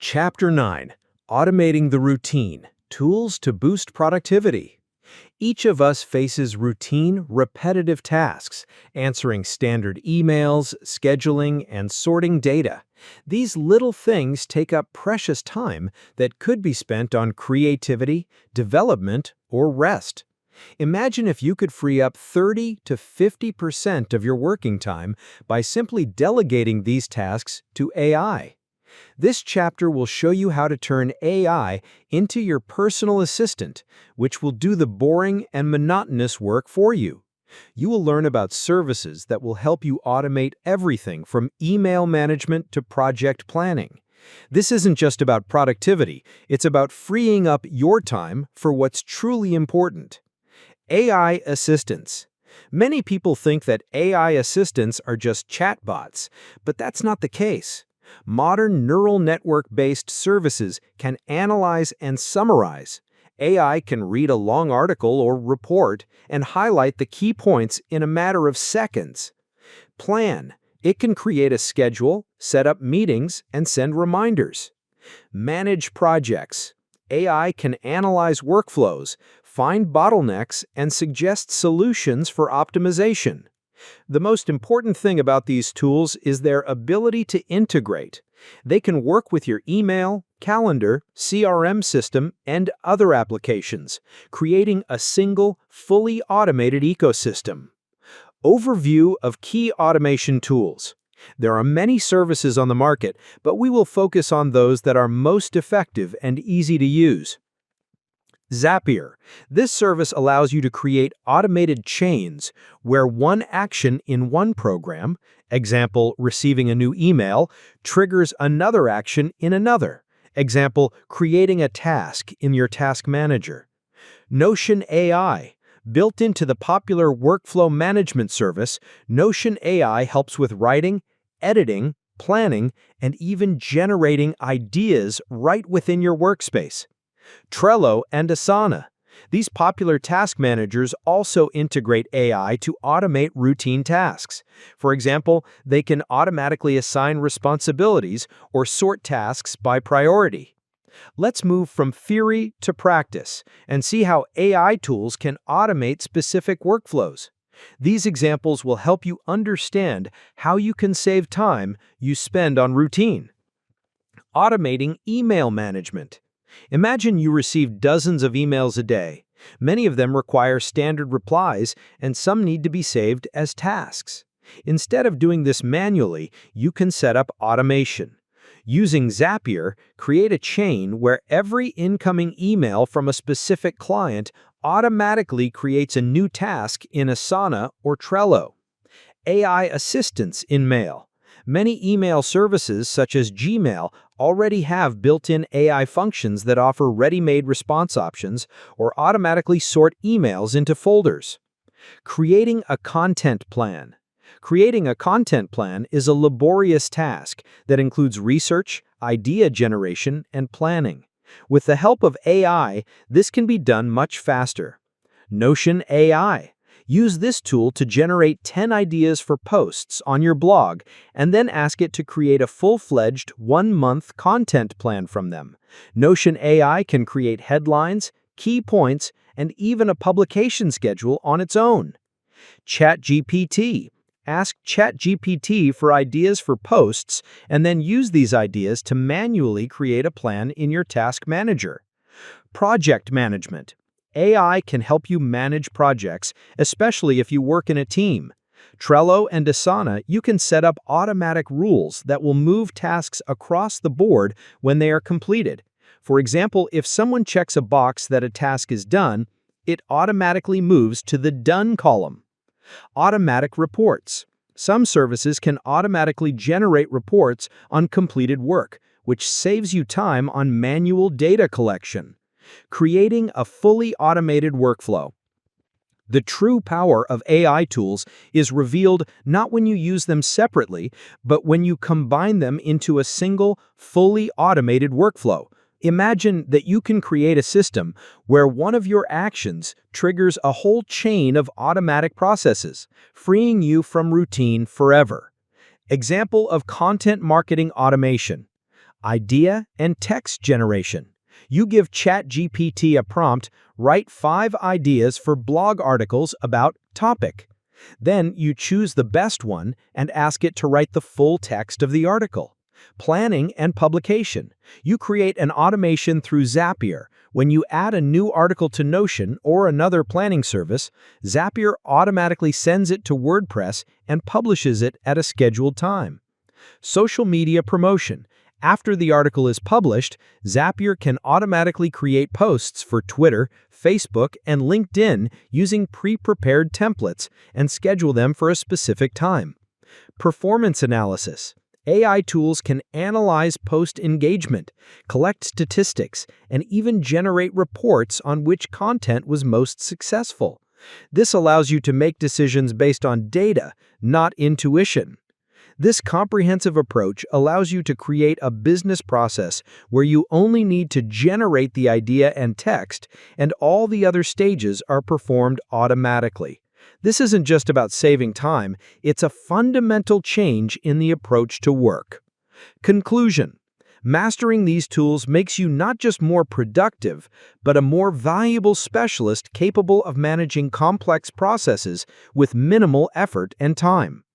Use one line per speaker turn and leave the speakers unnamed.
Chapter 9: Automating the Routine: Tools to Boost Productivity. Each of us faces routine, repetitive tasks, answering standard emails, scheduling, and sorting data. These little things take up precious time that could be spent on creativity, development, or rest. Imagine if you could free up 30 to 50% of your working time by simply delegating these tasks to AI. This chapter will show you how to turn AI into your personal assistant, which will do the boring and monotonous work for you. You will learn about services that will help you automate everything from email management to project planning. This isn't just about productivity, it's about freeing up your time for what's truly important. AI assistants. Many people think that AI assistants are just chatbots, but that's not the case. Modern neural network-based services can analyze and summarize. AI can read a long article or report and highlight the key points in a matter of seconds. Plan. It can create a schedule, set up meetings, and send reminders. Manage projects. AI can analyze workflows, find bottlenecks, and suggest solutions for optimization. The most important thing about these tools is their ability to integrate. They can work with your email, calendar, CRM system, and other applications, creating a single, fully automated ecosystem. Overview of key automation tools. There are many services on the market, but we will focus on those that are most effective and easy to use. Zapier. This service allows you to create automated chains where one action in one program, example, receiving a new email, triggers another action in another, example, creating a task in your task manager. Notion AI. Built into the popular workflow management service, Notion AI helps with writing, editing, planning, and even generating ideas right within your workspace. Trello and Asana. These popular task managers also integrate AI to automate routine tasks. For example, they can automatically assign responsibilities or sort tasks by priority. Let's move from theory to practice and see how AI tools can automate specific workflows. These examples will help you understand how you can save time you spend on routine. Automating email management. Imagine you receive dozens of emails a day. Many of them require standard replies, and some need to be saved as tasks. Instead of doing this manually, you can set up automation. Using Zapier, create a chain where every incoming email from a specific client automatically creates a new task in Asana or Trello. AI assistance in mail. Many email services, such as Gmail, already have built-in AI functions that offer ready-made response options or automatically sort emails into folders. Creating a content plan. Creating a content plan is a laborious task that includes research, idea generation, and planning. With the help of AI, this can be done much faster. Notion AI. Use this tool to generate 10 ideas for posts on your blog and then ask it to create a full-fledged one-month content plan from them. Notion AI can create headlines, key points, and even a publication schedule on its own. ChatGPT. Ask ChatGPT for ideas for posts and then use these ideas to manually create a plan in your task manager. Project management. AI can help you manage projects, especially if you work in a team. Trello and Asana, you can set up automatic rules that will move tasks across the board when they are completed. For example, if someone checks a box that a task is done, it automatically moves to the Done column. Automatic reports. Some services can automatically generate reports on completed work, which saves you time on manual data collection. Creating a fully automated workflow. The true power of AI tools is revealed not when you use them separately, but when you combine them into a single, fully automated workflow. Imagine that you can create a system where one of your actions triggers a whole chain of automatic processes, freeing you from routine forever. Example of content marketing automation. Idea and text generation. You give ChatGPT a prompt, write 5 ideas for blog articles about topic. Then you choose the best one and ask it to write the full text of the article. Planning and publication. You create an automation through Zapier. When you add a new article to Notion or another planning service, Zapier automatically sends it to WordPress and publishes it at a scheduled time. Social media promotion. After the article is published, Zapier can automatically create posts for Twitter, Facebook, and LinkedIn using pre-prepared templates and schedule them for a specific time. Performance analysis. AI tools can analyze post engagement, collect statistics, and even generate reports on which content was most successful. This allows you to make decisions based on data, not intuition. This comprehensive approach allows you to create a business process where you only need to generate the idea and text, and all the other stages are performed automatically. This isn't just about saving time, it's a fundamental change in the approach to work. Conclusion. Mastering these tools makes you not just more productive, but a more valuable specialist capable of managing complex processes with minimal effort and time.